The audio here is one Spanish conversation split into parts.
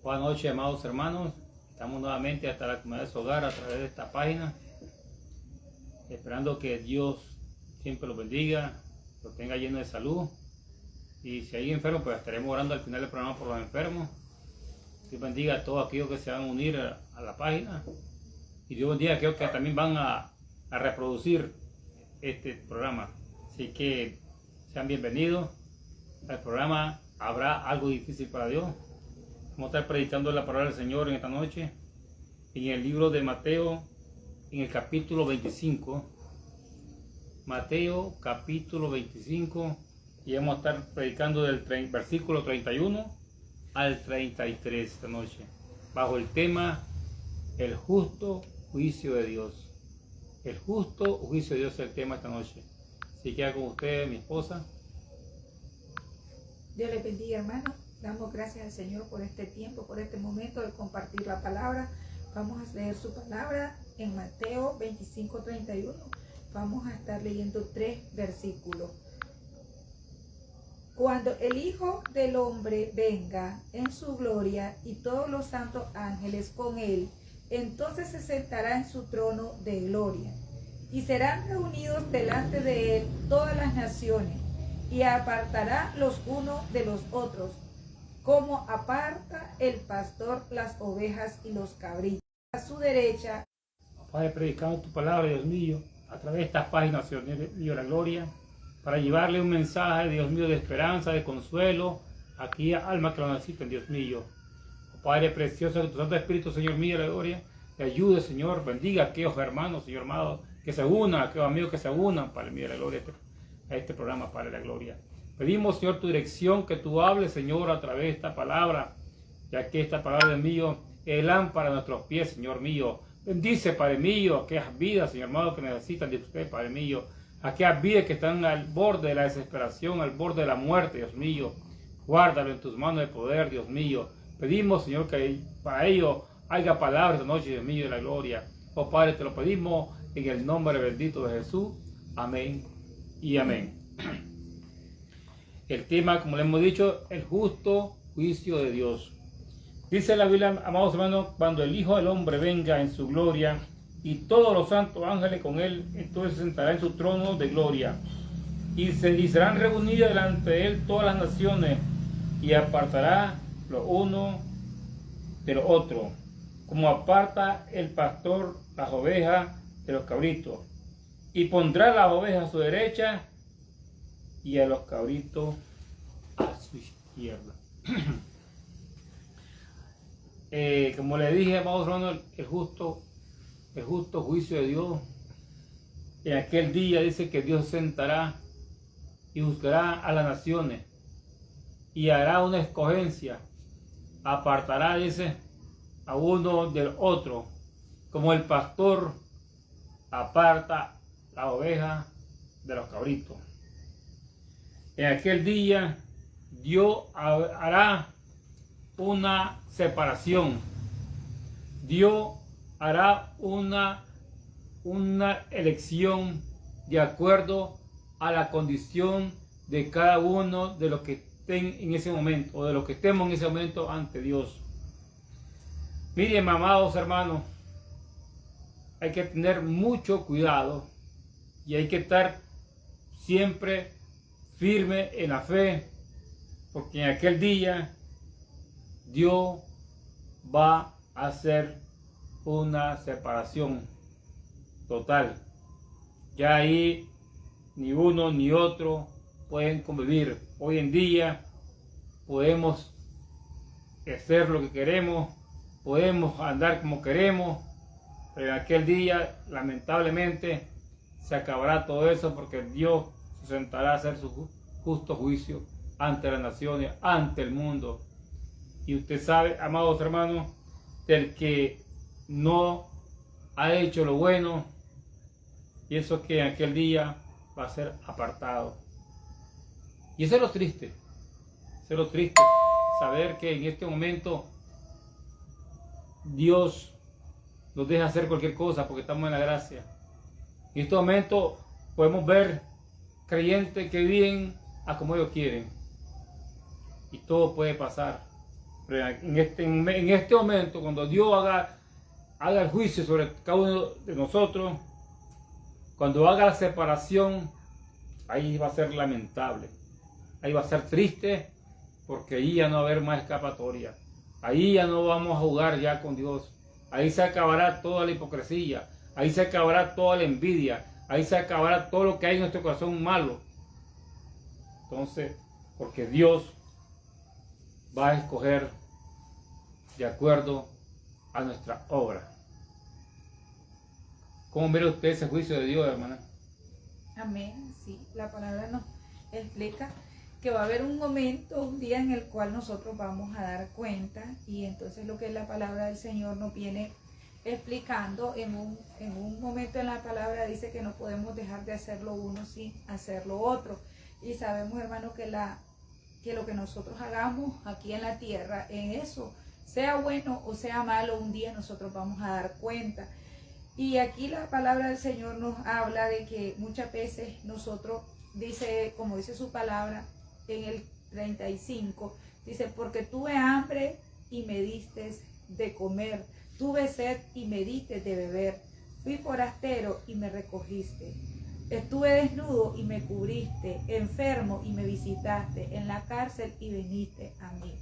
Buenas noches, amados hermanos. Estamos nuevamente hasta la comunidad de su hogar a través de esta página, esperando que Dios siempre los bendiga, los tenga lleno de salud. Y si hay enfermos, pues estaremos orando al final del programa por los enfermos. Dios bendiga a todos aquellos que se van a unir a la página. Y Dios bendiga a aquellos que también van a reproducir este programa. Así que sean bienvenidos al programa. Habrá algo difícil para Dios. Vamos a estar predicando la palabra del Señor en esta noche, en el libro de Mateo, en el capítulo 25. Mateo, capítulo 25, y vamos a estar predicando del versículo 31 al 33 esta noche, bajo el tema, el justo juicio de Dios. El justo juicio de Dios es el tema esta noche. Así que con ustedes, mi esposa. Dios les bendiga, hermano. Damos gracias al Señor por este tiempo, por este momento de compartir la palabra. Vamos a leer su palabra en Mateo 25:31. Vamos a estar leyendo 3 versículos. Cuando el Hijo del Hombre venga en su gloria y todos los santos ángeles con él, entonces se sentará en su trono de gloria. Y serán reunidos delante de él todas las naciones, y apartará los unos de los otros, como aparta el pastor las ovejas y los cabritos. A su derecha. Padre, predicando tu palabra, Dios mío, a través de estas páginas, Señor mío, de la gloria, para llevarle un mensaje, Dios mío, de esperanza, de consuelo, aquí a almas que lo necesiten, Dios mío. Padre precioso, que tu Santo Espíritu, Señor mío, de la gloria, te ayude, Señor, bendiga a aquellos hermanos, Señor amado, que se unan, a aquellos amigos que se unan, Padre mío, de la gloria, a este programa, Padre de la gloria. Pedimos, Señor, tu dirección, que tú hables, Señor, a través de esta palabra, ya que esta palabra, Dios mío, es lámpara a nuestros pies, Señor mío. Bendice, Padre mío, aquellas vidas, Señor amado, que necesitan de usted, Padre mío. Aquellas vidas que están al borde de la desesperación, al borde de la muerte, Dios mío. Guárdalo en tus manos de poder, Dios mío. Pedimos, Señor, que para ello haya palabras de noche, Dios mío, de la gloria. Oh, Padre, te lo pedimos en el nombre bendito de Jesús. Amén y amén. El tema, como le hemos dicho, el justo juicio de Dios. Dice la Biblia, amados hermanos, cuando el Hijo del Hombre venga en su gloria y todos los santos ángeles con él, entonces se sentará en su trono de gloria. Y serán reunidas delante de él todas las naciones, y apartará lo uno de lo otro, como aparta el pastor las ovejas de los cabritos. Y pondrá las ovejas a su derecha y a los cabritos a su izquierda. Como le dije, amados hermanos, el justo juicio de Dios. En aquel día dice que Dios sentará y juzgará a las naciones y hará una escogencia. Apartará, dice, a uno del otro, como el pastor aparta la oveja de los cabritos. En aquel día Dios hará una separación. Dios hará una elección de acuerdo a la condición de cada uno de los que estén en ese momento, o de los que estemos en ese momento ante Dios. Miren, amados hermanos, hay que tener mucho cuidado y hay que estar siempre firme en la fe, porque en aquel día Dios va a hacer una separación total. Ya ahí ni uno ni otro pueden convivir. Hoy en día podemos hacer lo que queremos, podemos andar como queremos, pero en aquel día lamentablemente se acabará todo eso, porque Dios se sentará a hacer su justo juicio ante las naciones, ante el mundo. Y usted sabe, amados hermanos, del que no ha hecho lo bueno, y eso que en aquel día va a ser apartado. Y eso es lo triste, saber que en este momento Dios nos deja hacer cualquier cosa porque estamos en la gracia. En este momento podemos ver creyentes que viven a como ellos quieren, y todo puede pasar. Pero en este momento, cuando Dios haga el juicio sobre cada uno de nosotros, cuando haga la separación, ahí va a ser lamentable, ahí va a ser triste, porque ahí ya no va a haber más escapatoria, ahí ya no vamos a jugar ya con Dios, ahí se acabará toda la hipocresía, ahí se acabará toda la envidia, ahí se acabará todo lo que hay en nuestro corazón malo. Entonces, porque Dios va a escoger de acuerdo a nuestra obra. ¿Cómo ve usted ese juicio de Dios, hermana? Amén, sí, la palabra nos explica que va a haber un momento, un día en el cual nosotros vamos a dar cuenta, y entonces lo que la palabra del Señor nos viene explicando en un momento en la palabra dice que no podemos dejar de hacer lo uno sin hacer lo otro, y sabemos, hermano, que lo que nosotros hagamos aquí en la tierra, en eso, sea bueno o sea malo, un día nosotros vamos a dar cuenta. Y aquí la palabra del Señor nos habla de que muchas veces nosotros, dice, como dice su palabra en el 35, dice, porque tuve hambre y me diste de comer, tuve sed y me diste de beber, fui forastero y me recogiste, estuve desnudo y me cubriste, enfermo y me visitaste, en la cárcel y viniste a mí.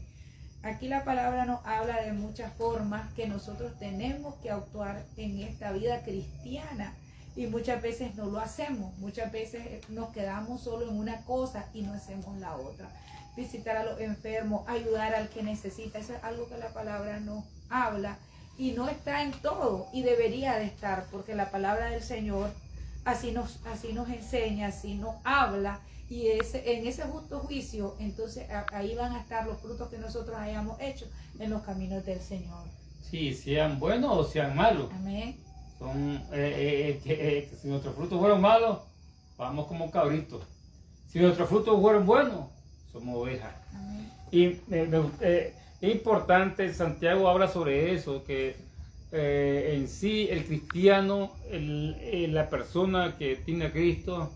Aquí la palabra nos habla de muchas formas que nosotros tenemos que actuar en esta vida cristiana, y muchas veces no lo hacemos, muchas veces nos quedamos solo en una cosa y no hacemos la otra. Visitar a los enfermos, ayudar al que necesita, eso es algo que la palabra nos habla y no está en todo, y debería de estar, porque la palabra del Señor así nos enseña, así nos habla. Y en ese justo juicio, entonces ahí van a estar los frutos que nosotros hayamos hecho en los caminos del Señor. Sí, sean buenos o sean malos. Amén. Si nuestros frutos fueron malos, vamos como cabritos. Si nuestros frutos fueron buenos, somos ovejas. Amén. Y es importante, Santiago habla sobre eso, que en sí el cristiano, la persona que tiene a Cristo,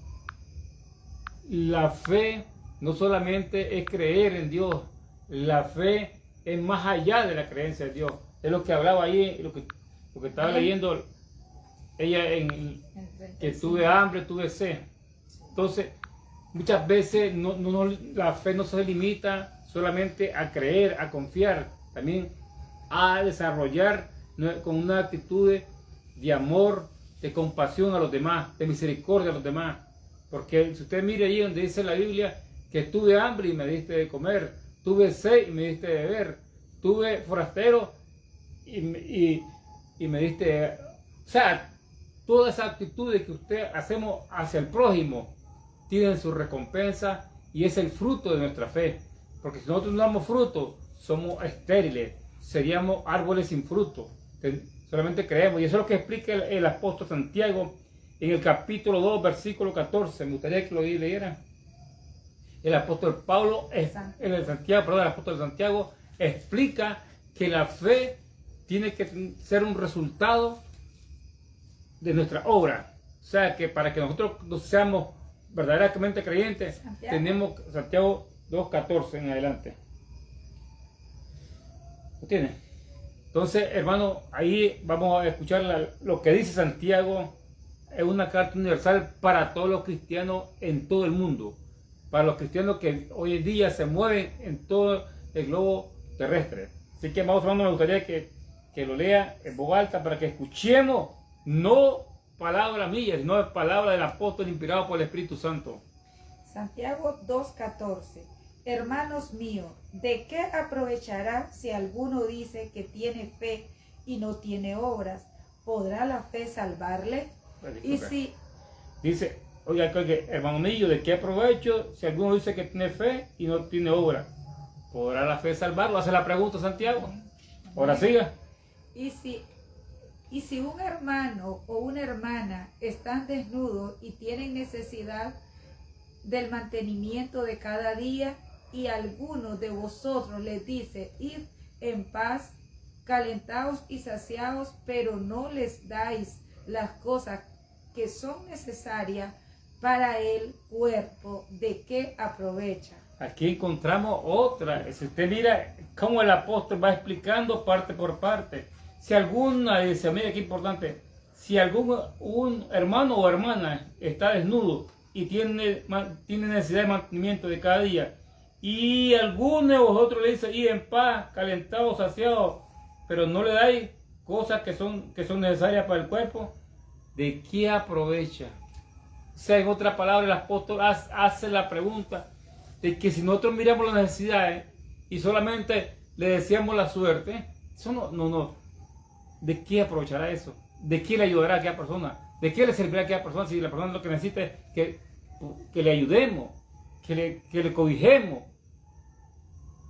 la fe no solamente es creer en Dios, la fe es más allá de la creencia en Dios. Es lo que hablaba ahí, lo que estaba leyendo ella, que tuve hambre, tuve sed. Entonces, muchas veces la fe no se limita solamente a creer, a confiar, también a desarrollar con una actitud de amor, de compasión a los demás, de misericordia a los demás. Porque si usted mire allí donde dice la Biblia que tuve hambre y me diste de comer, tuve sed y me diste de beber, tuve forastero y me diste, o sea, toda esa actitud que usted hacemos hacia el prójimo tienen su recompensa, y es el fruto de nuestra fe. Porque si nosotros no damos fruto, somos estériles, seríamos árboles sin fruto, solamente creemos. Y eso es lo que explica el apóstol Santiago en el capítulo 2, versículo 14, me gustaría que lo leyera. El apóstol Pablo, el apóstol Santiago explica que la fe tiene que ser un resultado de nuestra obra. O sea, que para que nosotros seamos verdaderamente creyentes, tenemos Santiago 2:14 en adelante. ¿Lo tiene? Entonces, hermano, ahí vamos a escuchar lo que dice Santiago. Es una carta universal para todos los cristianos en todo el mundo, para los cristianos que hoy en día se mueven en todo el globo terrestre. Así que, amados hermanos, me gustaría que lo lea en voz alta para que escuchemos, no palabra mía, sino palabra del apóstol inspirado por el Espíritu Santo. Santiago 2:14. Hermanos míos, ¿de qué aprovechará si alguno dice que tiene fe y no tiene obras? ¿Podrá la fe salvarle? Y si dice, oiga, hermano mío, ¿de qué aprovecho si alguno dice que tiene fe y no tiene obra? ¿Podrá la fe salvarlo? Hace la pregunta Santiago. Ahora siga. Y si un hermano o una hermana están desnudos y tienen necesidad del mantenimiento de cada día, y alguno de vosotros les dice, id en paz, calentaos y saciaos, pero no les dais las cosas que son necesarias para el cuerpo, ¿de qué aprovecha? aquí encontramos otra. Si usted mira cómo el apóstol va explicando parte por parte. Si alguna, dice, mira qué importante, si un hermano o hermana está desnudo y tiene necesidad de mantenimiento de cada día, y alguno de vosotros le dice, y en paz, calentado, saciado, pero no le dais cosas que son necesarias para el cuerpo, ¿de qué aprovecha? O sea, en otra palabra, el apóstol hace la pregunta de que si nosotros miramos las necesidades y solamente le deseamos la suerte, eso no. ¿De qué aprovechará eso? ¿De qué le ayudará a aquella persona? ¿De qué le servirá a aquella persona si la persona lo que necesita es que le ayudemos, que le cobijemos?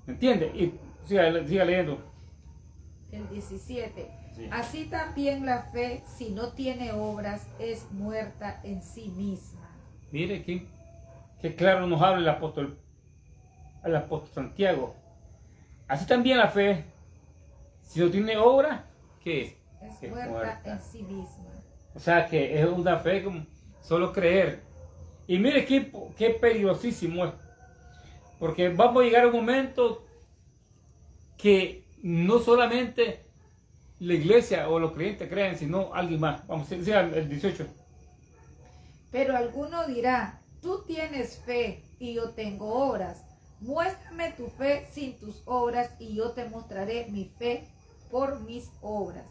¿Me entiende? Y siga leyendo. El 17. Sí. Así también la fe, si no tiene obras, es muerta en sí misma. Mire qué claro nos habla el apóstol Santiago. Así también la fe, si no tiene obra, ¿qué es? Es muerta en sí misma. O sea que es una fe como solo creer. Y mire qué peligrosísimo es. Porque vamos a llegar a un momento que no solamente la iglesia o los creyentes creen, sino alguien más. Vamos a decir el 18. Pero alguno dirá, tú tienes fe y yo tengo obras. Muéstrame tu fe sin tus obras y yo te mostraré mi fe por mis obras.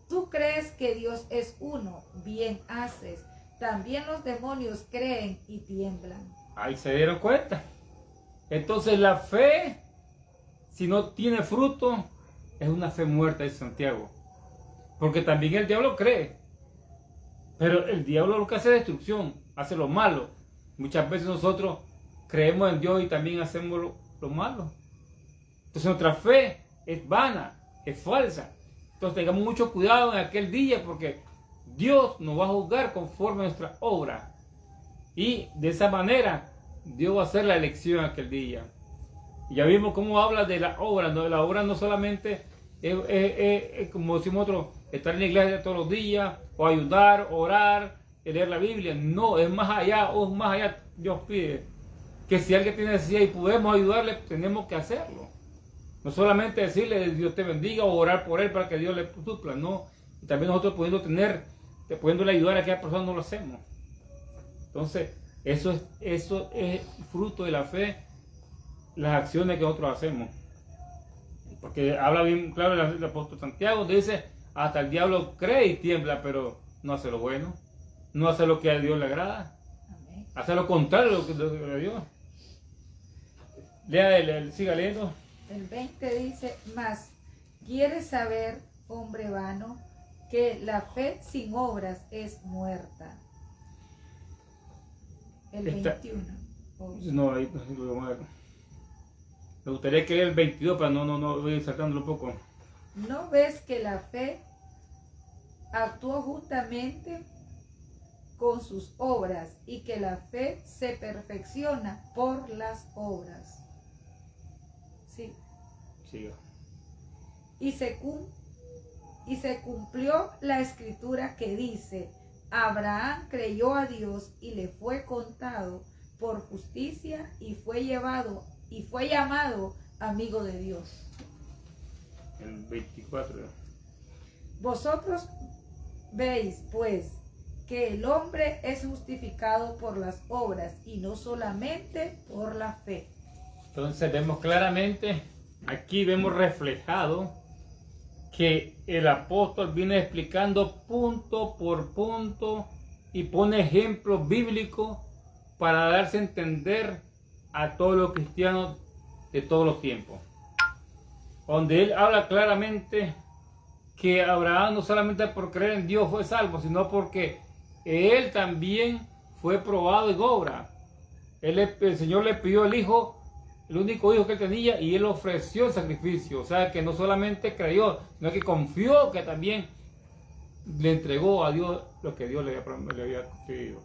Tú crees que Dios es uno, bien haces. También los demonios creen y tiemblan. Ahí se dieron cuenta. Entonces la fe, si no tiene fruto, es una fe muerta, dice Santiago. Porque también el diablo cree. Pero el diablo lo que hace es destrucción, hace lo malo. Muchas veces nosotros creemos en Dios y también hacemos lo malo. Entonces nuestra fe es vana, es falsa. Entonces tengamos mucho cuidado en aquel día porque Dios nos va a juzgar conforme a nuestra obra. Y de esa manera Dios va a hacer la elección aquel día. Y ya vimos cómo habla de la obra. ¿No? La obra no solamente es como decimos nosotros, estar en la iglesia todos los días, o ayudar, orar, leer la Biblia. No, es más allá, Dios pide que si alguien tiene necesidad y podemos ayudarle, tenemos que hacerlo. No solamente decirle Dios te bendiga o orar por él para que Dios le supla, no. Y también nosotros pudiéndole ayudar a aquella persona no lo hacemos. Entonces, eso es fruto de la fe, las acciones que nosotros hacemos. Porque habla bien claro el apóstol Santiago, dice, hasta el diablo cree y tiembla, pero no hace lo bueno, no hace lo que a Dios le agrada, Amén. hace lo contrario de lo que a Dios. Siga leyendo. El 20 dice, mas, ¿quieres saber, hombre vano, que la fe sin obras es muerta? El 21. No, ahí lo vamos a ver. Me gustaría que lea el 22, pero no, voy saltándolo un poco. ¿No ves que la fe actúa justamente con sus obras y que la fe se perfecciona por las obras? Sí. Siga. Y se cumplió la escritura que dice, Abraham creyó a Dios y le fue contado por justicia y fue llamado amigo de Dios. El 24. Vosotros veis, pues, que el hombre es justificado por las obras y no solamente por la fe. Entonces vemos claramente, aquí vemos reflejado que el apóstol viene explicando punto por punto y pone ejemplos bíblicos para darse a entender a todos los cristianos de todos los tiempos. Donde él habla claramente que Abraham no solamente por creer en Dios fue salvo, sino porque él también fue probado en obra. El Señor le pidió el hijo, el único hijo que él tenía, y él ofreció el sacrificio. O sea que no solamente creyó, sino que confió, que también le entregó a Dios lo que Dios le había pedido.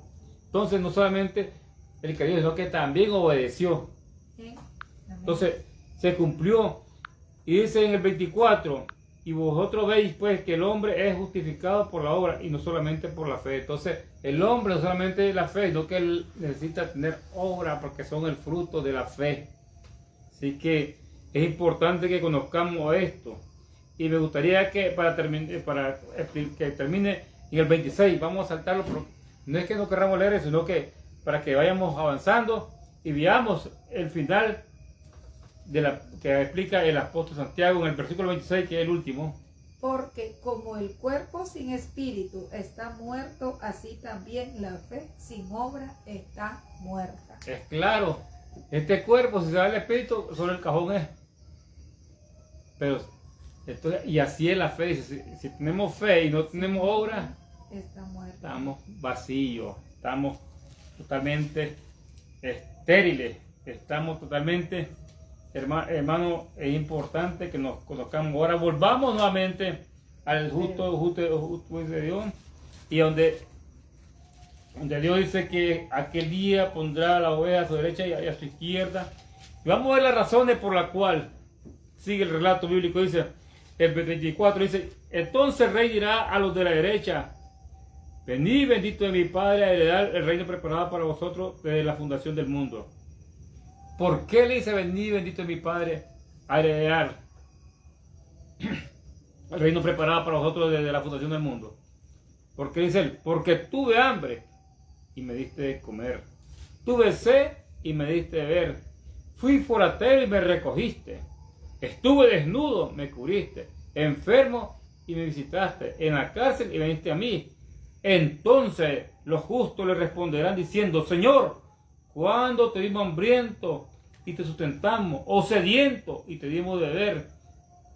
Entonces no solamente él creyó, sino que también obedeció. ¿Sí? Entonces se cumplió. Y dice en el 24, y vosotros veis pues que el hombre es justificado por la obra y no solamente por la fe. Entonces el hombre no solamente la fe, sino que él necesita tener obra porque son el fruto de la fe. Así que es importante que conozcamos esto. Y me gustaría que que termine en el 26, vamos a saltarlo, pero no es que no queramos leer eso, sino que para que vayamos avanzando y veamos el final que explica el apóstol Santiago en el versículo 26, que es el último. Porque como el cuerpo sin espíritu está muerto, así también la fe sin obra está muerta. Es claro, este cuerpo, si se da el espíritu, solo el cajón es. Pero, entonces, y así es la fe, si tenemos fe y no tenemos obra, está muerta. Estamos vacíos, estamos totalmente estériles, estamos totalmente... Hermano, es importante que nos conozcamos. Ahora volvamos nuevamente al justo de Dios, y donde Dios dice que aquel día pondrá la oveja a su derecha y a su izquierda. Y vamos a ver las razones por las cuales sigue el relato bíblico. Dice el 24, dice: entonces el rey dirá a los de la derecha: venid, bendito de mi Padre, a heredar el reino preparado para vosotros desde la fundación del mundo. ¿Por qué le dice: venid, bendito de mi Padre, a heredar el reino preparado para vosotros desde la fundación del mundo? ¿Por qué dice él? Porque tuve hambre y me diste de comer, tuve sed y me diste de beber, fui forastero y me recogiste, estuve desnudo, me cubriste, enfermo y me visitaste, en la cárcel y viniste a mí. Entonces los justos le responderán diciendo: Señor, ¿cuándo te vimos hambriento y te sustentamos, o sediento y te dimos de beber?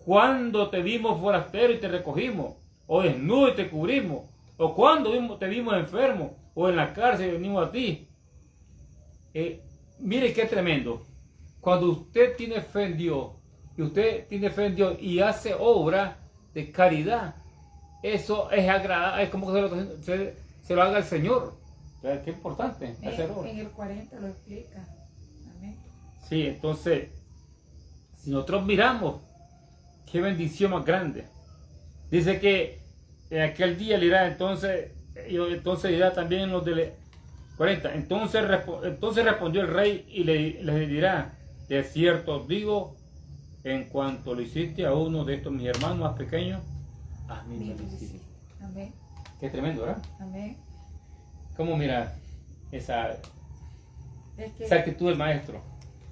¿Cuándo te vimos forastero y te recogimos, o desnudo y te cubrimos? ¿O cuándo te vimos enfermo, o en la cárcel y venimos a ti? Mire qué tremendo. Cuando usted tiene fe en Dios, y hace obra de caridad, eso es agradable, es como que se lo haga el Señor. Qué importante hacer obra. En el 40 lo explica. Amén. Sí, entonces, si nosotros miramos, qué bendición más grande. Dice que en aquel día le dirá, entonces dirá también los de 40. Entonces respondió el rey y les dirá: de cierto os digo, en cuanto lo hiciste a uno de estos mis hermanos más pequeños, a mí me lo hiciste. Amén. Qué tremendo, ¿verdad? Amén. ¿Cómo mira esa actitud del maestro?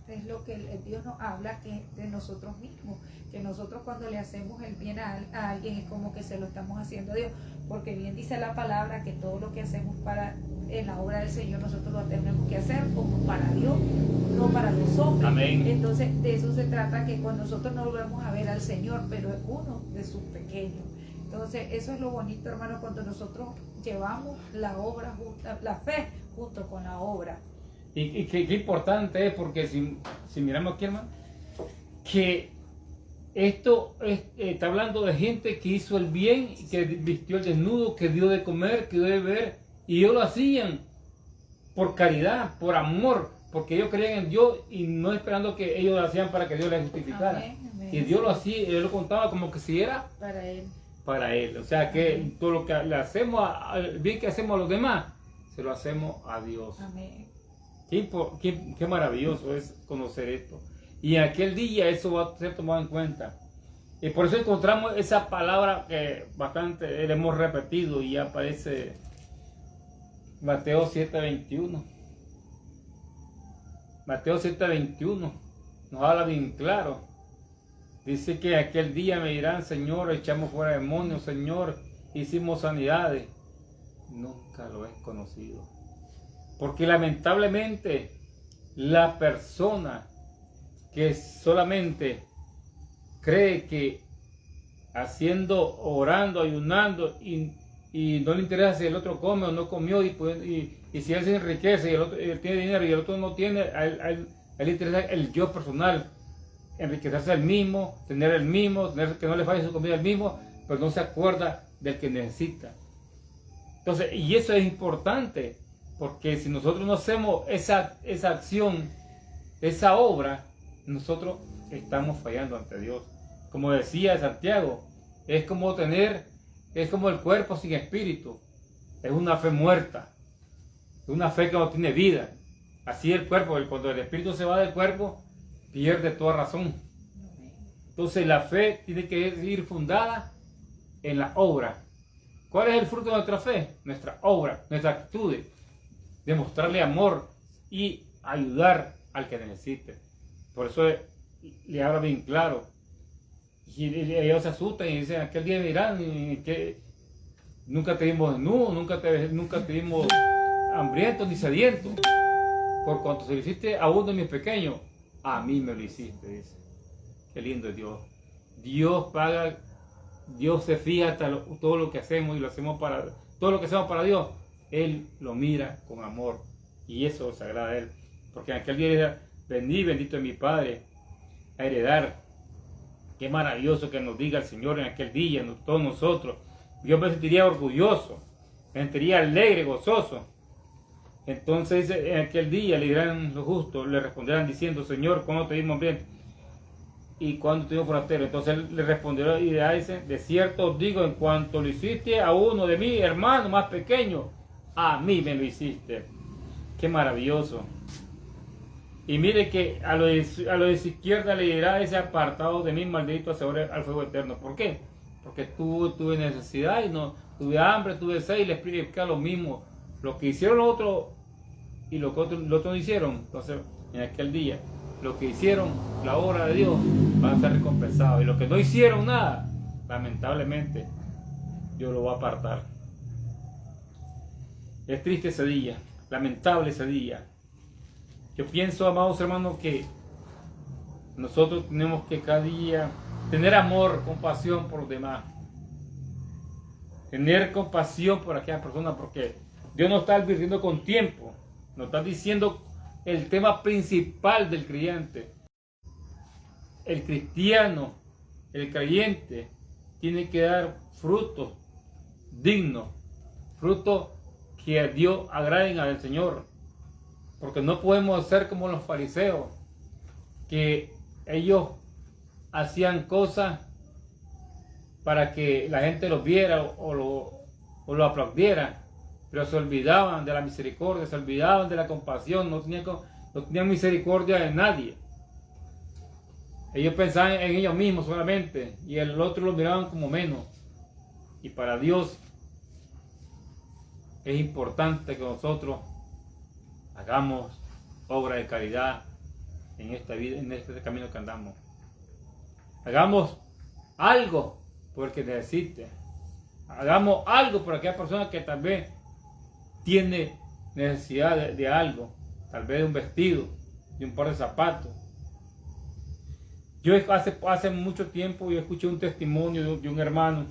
Es lo que Dios nos habla, que de nosotros mismos, que nosotros cuando le hacemos el bien a alguien es como que se lo estamos haciendo a Dios, porque bien dice la palabra que todo lo que hacemos en la obra del Señor nosotros lo tenemos que hacer como para Dios, no para los hombres. Amén. Entonces de eso se trata, que con nosotros no volvemos a ver al Señor, pero es uno de sus pequeños. Entonces eso es lo bonito, hermano, cuando nosotros llevamos la obra la fe junto con la obra. Y qué importante es, porque si miramos aquí, hermano, que esto está hablando de gente que hizo el bien, que vistió el desnudo, que dio de comer, que dio de beber, y ellos lo hacían por caridad, por amor, porque ellos creían en Dios y no esperando que ellos lo hacían para que Dios les justificara. Amén, amén. Y Dios lo hacía, Él lo contaba como que si era para Él. O sea que amén, todo lo que le hacemos, el bien que hacemos a los demás, se lo hacemos a Dios. Amén. Qué maravilloso es conocer esto. Y en aquel día eso va a ser tomado en cuenta. Y por eso encontramos esa palabra que bastante le hemos repetido y aparece Mateo 7:21. Mateo 7:21 nos habla bien claro. Dice que aquel día me dirán: Señor, echamos fuera demonios, Señor, hicimos sanidades. Nunca lo he conocido. Porque lamentablemente la persona que solamente cree que orando, ayunando y no le interesa si el otro come o no comió, y si él se enriquece y el otro tiene dinero y el otro no tiene, a él le interesa el yo personal, enriquecerse el mismo, tener el mismo, que no le falle su comida el mismo, pero no se acuerda del que necesita. Entonces, y eso es importante, porque si nosotros no hacemos esa acción, esa obra, nosotros estamos fallando ante Dios. Como decía Santiago, es como el cuerpo sin espíritu. Es una fe muerta. Es una fe que no tiene vida. Así el cuerpo, cuando el espíritu se va del cuerpo, pierde toda razón. Entonces la fe tiene que ir fundada en la obra. ¿Cuál es el fruto de nuestra fe? Nuestra obra, nuestra actitud. Demostrarle amor y ayudar al que necesite. Por eso le habla bien claro. Y ellos se asustan y dicen, aquel día dirán que nunca te vimos desnudo, nunca te vimos hambriento ni sediento. Por cuanto se lo hiciste a uno de mis pequeños, a mí me lo hiciste, dice. Qué lindo es Dios. Dios paga, Dios se fija hasta todo lo que hacemos y todo lo que hacemos para Dios. Él lo mira con amor y eso se agrada a Él. Porque en aquel día era, bendito es mi Padre, a heredar. Qué maravilloso que nos diga el Señor en aquel día, todos nosotros. Yo me sentiría orgulloso, me sentiría alegre, gozoso. Entonces en aquel día le dirán los justos, le responderán diciendo, Señor, ¿cuándo te vimos bien? ¿Y cuándo te vimos forastero? Entonces él le responderá y dirá, de cierto os digo, en cuanto lo hiciste a uno de mis hermanos más pequeños, a mí me lo hiciste. Qué maravilloso. Y mire que a los de su izquierda le dirá, ese apartado de mí, maldito, al fuego eterno. ¿Por qué? Porque tuve necesidad y no tuve hambre, tuve sed y les explica lo mismo. Lo que hicieron los otros y lo que los otros no hicieron. Entonces, en aquel día, lo que hicieron, la obra de Dios, van a ser recompensados. Y los que no hicieron nada, lamentablemente, Dios lo va a apartar. Es triste ese día, lamentable ese día. Yo pienso, amados hermanos, que nosotros tenemos que cada día tener amor, compasión por los demás. Tener compasión por aquellas personas, porque Dios nos está advirtiendo con tiempo. Nos está diciendo el tema principal del creyente. El cristiano, el creyente, tiene que dar frutos dignos, frutos que a Dios agraden al Señor. Porque no podemos ser como los fariseos, que ellos hacían cosas para que la gente los viera o lo aplaudiera, pero se olvidaban de la misericordia, se olvidaban de la compasión, no tenían misericordia de nadie. Ellos pensaban en ellos mismos solamente y el otro lo miraban como menos. Y para Dios es importante que nosotros hagamos obra de caridad en esta vida, en este camino que andamos. Hagamos algo por el que necesite. Hagamos algo por aquella persona que tal vez tiene necesidad de algo, tal vez de un vestido, de un par de zapatos. Yo hace mucho tiempo yo escuché un testimonio de un hermano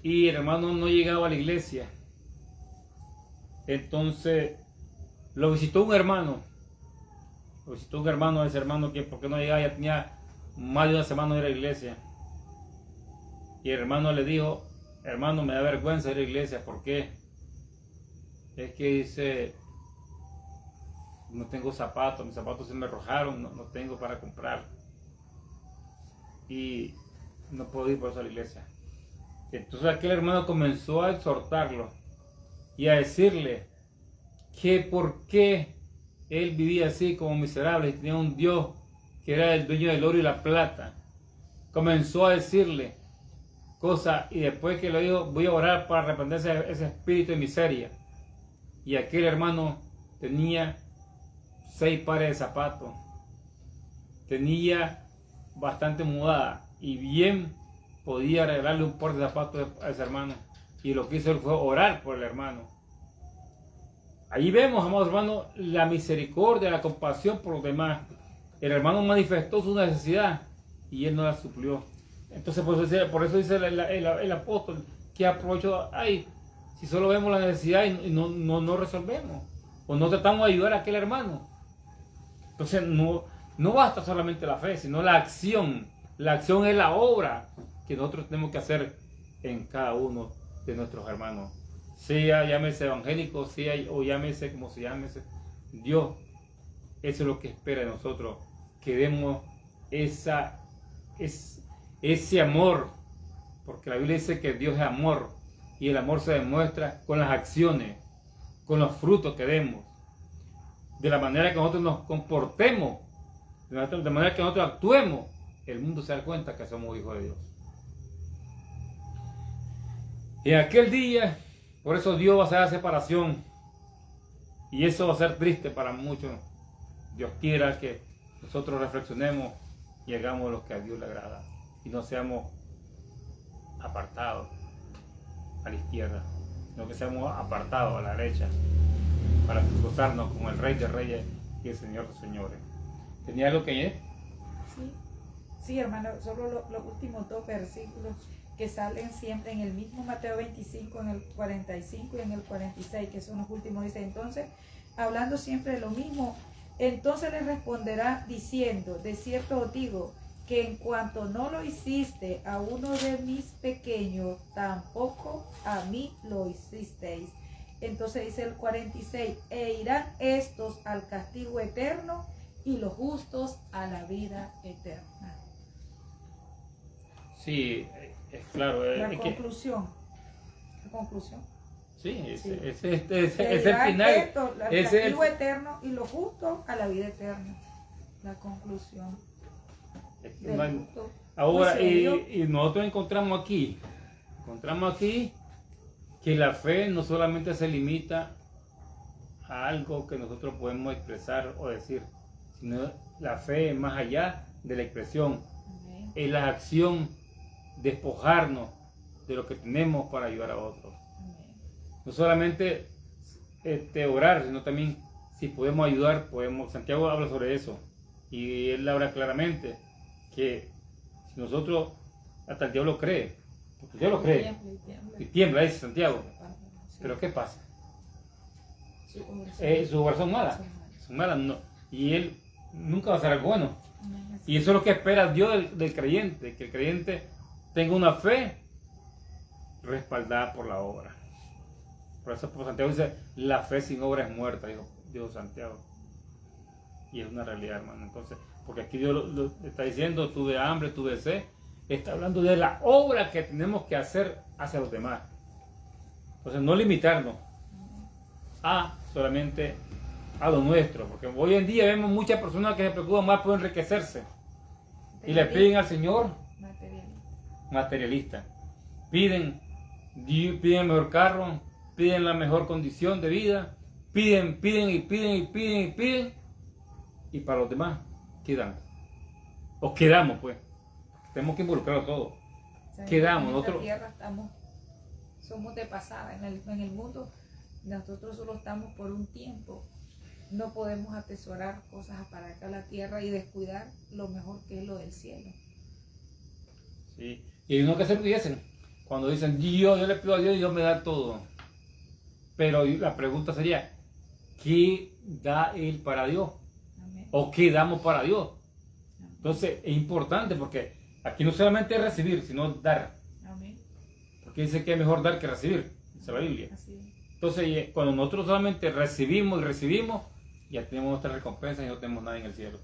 y el hermano no llegaba a la iglesia. Entonces lo visitó un hermano. Ese hermano que porque no llegaba, ya tenía más de una semana de ir a la iglesia. Y el hermano le dijo, hermano, me da vergüenza ir a la iglesia. ¿Por qué? Es que dice, no tengo zapatos, mis zapatos se me arrojaron, no tengo para comprar. Y no puedo ir por eso a la iglesia. Entonces aquel hermano comenzó a exhortarlo y a decirle que por qué él vivía así como miserable y tenía un Dios que era el dueño del oro y la plata. Comenzó a decirle cosas y después que lo dijo, voy a orar para arrepentirse ese espíritu de miseria. Y aquel hermano tenía 6 pares de zapatos, tenía bastante mudada y bien podía regalarle un par de zapatos a ese hermano. Y lo que hizo él fue orar por el hermano. Ahí vemos, amados hermanos, la misericordia, la compasión por los demás. El hermano manifestó su necesidad y él no la suplió. Entonces por eso dice el apóstol, que aprovecho hay si solo vemos la necesidad y no resolvemos o no tratamos de ayudar a aquel hermano. Entonces no basta solamente la fe, sino la acción. La acción es la obra que nosotros tenemos que hacer en cada uno de nuestros hermanos. Sea llámese evangélico, sea o llámese como se llámese. Dios, eso es lo que espera de nosotros, que demos ese amor, porque la Biblia dice que Dios es amor, y el amor se demuestra con las acciones, con los frutos que demos, de la manera que nosotros nos comportemos, de manera que nosotros actuemos, el mundo se da cuenta que somos hijos de Dios. Y en aquel día, por eso Dios va a hacer la separación, y eso va a ser triste para muchos. Dios quiera que nosotros reflexionemos y hagamos lo que a Dios le agrada, y no seamos apartados a la izquierda, sino que seamos apartados a la derecha, para cruzarnos con el Rey de Reyes y el Señor de Señores. ¿Tenía algo que añadir? Sí, hermano, solo los últimos 2 versículos que salen siempre en el mismo Mateo 25, en el 45 y en el 46, que son los últimos. Dice, entonces, hablando siempre de lo mismo, entonces les responderá diciendo, de cierto os digo, que en cuanto no lo hiciste a uno de mis pequeños, tampoco a mí lo hicisteis. Entonces dice el 46, e irán estos al castigo eterno y los justos a la vida eterna. Sí, es claro. La conclusión. Sí, es el Irán final. estos al castigo Es eterno y los justos a la vida eterna. La conclusión. Ahora, y nosotros encontramos aquí que la fe no solamente se limita a algo que nosotros podemos expresar o decir, sino la fe es más allá de la expresión. Amén. Es la acción, despojarnos de lo que tenemos para ayudar a otros. Amén. No solamente orar, sino también si podemos ayudar, podemos. Santiago habla sobre eso y él habla claramente que si nosotros, hasta el diablo cree, porque el diablo cree y tiembla, dice Santiago. Pero ¿qué pasa? Su oración mala, no, y él nunca va a hacer algo bueno. Y eso es lo que espera Dios del creyente, que el creyente tenga una fe respaldada por la obra. Por eso Santiago dice, la fe sin obra es muerta, dijo Santiago. Y es una realidad, hermano. Entonces, porque aquí Dios lo está diciendo, tuve hambre, tuve sed, está hablando de la obra que tenemos que hacer hacia los demás. Entonces, no limitarnos a solamente a lo nuestro, porque hoy en día vemos muchas personas que se preocupan más por enriquecerse y le piden al Señor materialista. Piden el mejor carro, piden la mejor condición de vida, piden, y para los demás, ¿qué dan? O quedamos, pues. Tenemos que involucrarlo todo. Quedamos. En Nosotros, esta tierra somos de pasada. En el mundo nosotros solo estamos por un tiempo. No podemos atesorar cosas para acá la tierra y descuidar lo mejor que es lo del cielo. Sí. Y hay unos que se olviden cuando dicen, yo le pido a Dios y Dios me da todo. Pero la pregunta sería, ¿qué da Él para Dios? Amén. ¿O qué damos para Dios? Amén. Entonces es importante porque aquí no solamente es recibir, sino dar. Amén. Porque dice que es mejor dar que recibir, dice la Biblia. Así es. Entonces cuando nosotros solamente recibimos, ya tenemos nuestra recompensa y no tenemos nada en el cielo,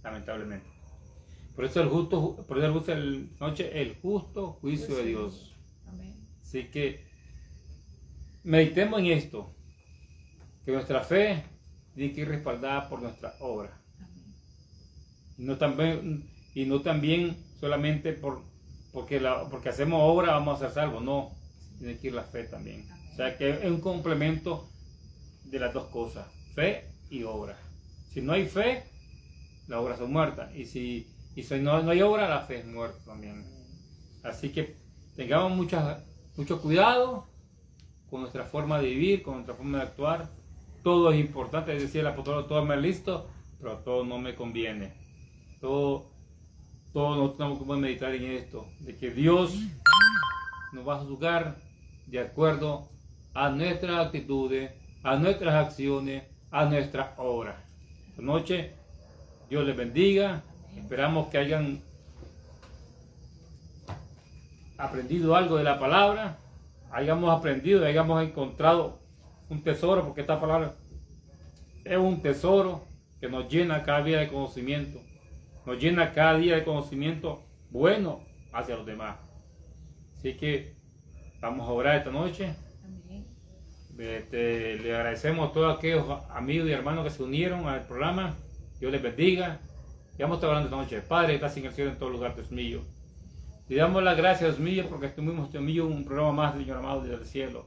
lamentablemente. Por eso el justo juicio de Dios. Amén. Así que meditemos en esto, que nuestra fe tiene que ir respaldada por nuestra obra. Amén. Y no también solamente porque hacemos obra vamos a ser salvos, no, tiene que ir la fe también. Amén. O sea que es un complemento de las dos cosas, fe y obra. Si no hay fe, las obras son muertas, y si no hay obra, la fe es muerta también. Así que tengamos mucho cuidado con nuestra forma de vivir, con nuestra forma de actuar. Todo es importante, decía el apóstol, todo me es listo, pero todo no me conviene. Todo nosotros tenemos que meditar en esto, de que Dios nos va a juzgar de acuerdo a nuestras actitudes, a nuestras acciones, a nuestras obras. Esta noche, Dios les bendiga. Esperamos que hayan aprendido algo de la palabra, hayamos aprendido, hayamos encontrado un tesoro, porque esta palabra es un tesoro que nos llena cada día de conocimiento, nos llena cada día de conocimiento bueno, hacia los demás. Así que vamos a orar esta noche. Amén. Le agradecemos a todos aquellos amigos y hermanos que se unieron al programa. Dios les bendiga. Y vamos a estar hablando esta noche. Padre, que estás en el cielo en todo lugar, Dios mío. Le damos las gracias, Dios mío, porque estuvimos, Dios mío, un programa más, Señor amado, desde el cielo.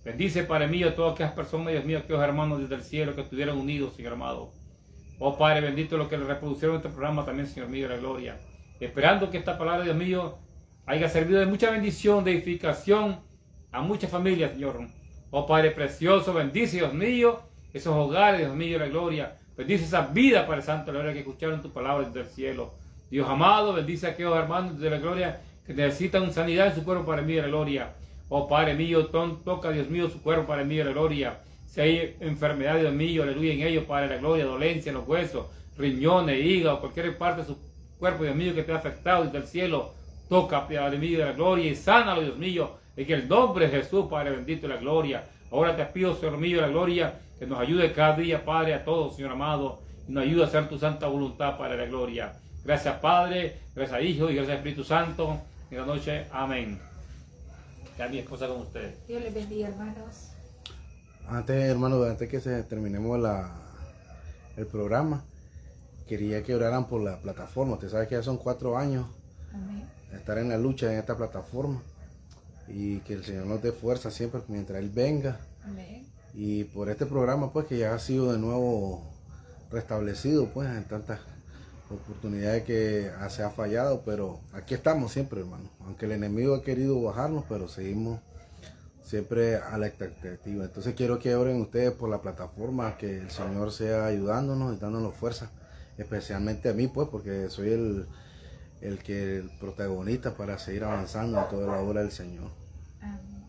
Bendice, Padre mío, a todas aquellas personas, Dios mío, aquellos hermanos desde el cielo que estuvieron unidos, Señor amado. Oh Padre, bendito los que le reproducieron este programa también, Señor mío, de la gloria. Esperando que esta palabra, Dios mío, haya servido de mucha bendición, de edificación a muchas familias, Señor. Oh Padre precioso, bendice, Dios mío, esos hogares, Dios mío, de la gloria. Bendice esa vida, Padre Santo, la hora que escucharon tu palabra desde el cielo. Dios amado, bendice a aquellos hermanos de la gloria que necesitan sanidad en su cuerpo, Padre mío, de la gloria. Oh Padre mío, toca, Dios mío, su cuerpo, Padre mío, de la gloria. Si hay enfermedad, Dios mío, aleluya, en ellos, Padre de la gloria, dolencia en los huesos, riñones, hígado, cualquier parte de su cuerpo, Dios mío, que te ha afectado desde el cielo, toca, Padre mío, de la gloria, y sánalo, Dios mío, en el nombre de Jesús, Padre bendito de la gloria. Ahora te pido, Señor mío, de la gloria, que nos ayude cada día, Padre, a todos, Señor amado, y nos ayude a hacer tu santa voluntad, Padre de la gloria. Gracias, Padre, gracias, Hijo, y gracias, Espíritu Santo. En la noche, amén. Ya mi esposa con ustedes. Dios les bendiga, hermanos. Antes que terminemos el programa, quería que oraran por la plataforma. Usted sabe que ya son 4 años Amén. de estar en la lucha en esta plataforma, y que el Señor nos dé fuerza siempre mientras Él venga. Amén. Y por este programa, pues, que ya ha sido de nuevo restablecido, pues, en tantas oportunidades que se ha fallado, pero aquí estamos siempre, hermano. Aunque el enemigo ha querido bajarnos, pero seguimos siempre a la expectativa. Entonces quiero que oren ustedes por la plataforma, que el Señor sea ayudándonos y dándonos fuerza, especialmente a mí, pues, porque soy el protagonista para seguir avanzando en toda la obra del Señor. Amén.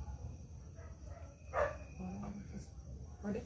Ore.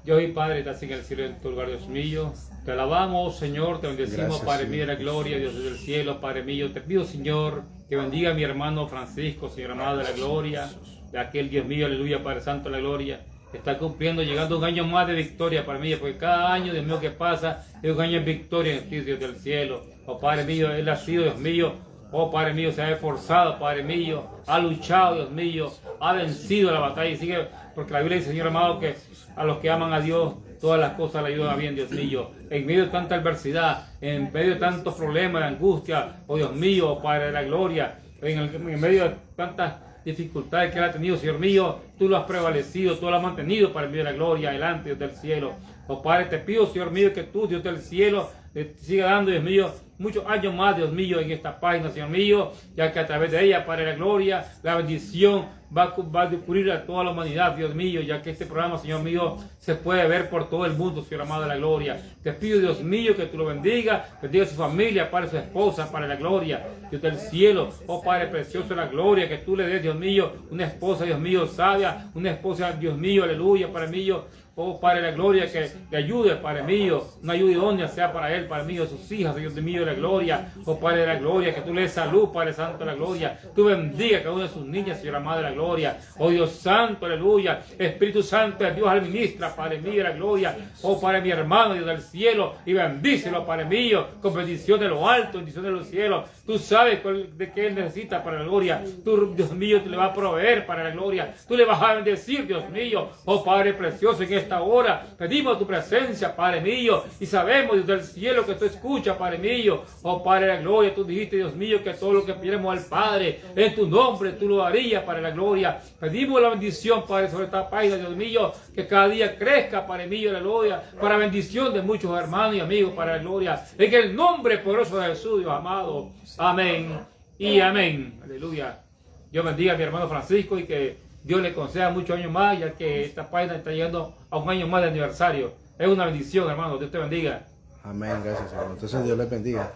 Dios y Padre, estás en el cielo en tu lugar, Dios mío. Te alabamos, Señor, te bendecimos, Gracias, Padre mío de la Señor. gloria, Dios del cielo, Padre mío. Te pido, Señor, que bendiga a mi hermano Francisco, Señor amado de la gloria, de aquel Dios mío, aleluya, Padre Santo de la gloria. Está cumpliendo, llegando un año más de victoria para mí, porque cada año, Dios mío, que pasa, es un año de victoria en ti, Dios del cielo. Oh Padre mío, Él ha sido, Dios mío, oh Padre mío, se ha esforzado, Padre mío, ha luchado, Dios mío, ha vencido la batalla y sigue, porque la Biblia dice, Señor amado, que a los que aman a Dios, todas las cosas le ayudan a bien, Dios mío. En medio de tanta adversidad, en medio de tantos problemas, de angustia, oh Dios mío, oh Padre de la gloria, en medio de tantas dificultades que Él ha tenido, Señor mío, tú lo has prevalecido, tú lo has mantenido para el medio de la gloria, adelante, Dios del cielo. Oh Padre, te pido, Señor mío, que tú, Dios del cielo, te siga dando, Dios mío, muchos años más, Dios mío, en esta página, Señor mío, ya que a través de ella, Padre de la gloria, la bendición va a descubrir a toda la humanidad, Dios mío, ya que este programa, Señor mío, se puede ver por todo el mundo, Señor amado de la gloria. Te pido, Dios mío, que tú lo bendiga a su familia, Padre, su esposa, Padre de la gloria, Dios del cielo, oh Padre precioso de la gloria, que tú le des, Dios mío, una esposa, Dios mío, sabia, una esposa, Dios mío, aleluya, Padre mío, oh Padre de la gloria, que le ayude, Padre mío, una ayuda idónea sea para él, Padre mío, sus hijas, Dios mío de la gloria, oh Padre de la gloria, que tú le des salud, Padre Santo de la gloria, tú bendiga a cada una de sus niñas, Señor amado de la gloria, oh Dios Santo, aleluya, Espíritu Santo de Dios administra, Padre mío de la gloria, oh Padre mi hermano, Dios del cielo, y bendícelo, Padre mío, con bendición de lo alto, bendición de los cielos, tú sabes de qué él necesita para la gloria, tú, Dios mío, tú le vas a proveer para la gloria, tú le vas a bendecir, Dios mío, oh Padre precioso, en esta hora pedimos tu presencia, Padre mío, y sabemos desde el cielo que tú escuchas, Padre mío, oh Padre de la gloria, tú dijiste, Dios mío, que todo lo que pidiéramos al Padre en tu nombre, tú lo harías, para la gloria. Pedimos la bendición, Padre, sobre esta página, Dios mío, que cada día crezca, Padre mío, la gloria, para bendición de muchos hermanos y amigos, para la gloria, en el nombre poderoso de Jesús, Dios amado, amén y amén, aleluya. Dios bendiga a mi hermano Francisco y que Dios le conceda muchos años más, ya que esta página está llegando a un año más de aniversario. Es una bendición, hermano. Dios te bendiga. Amén, gracias, hermano. Entonces Dios les bendiga.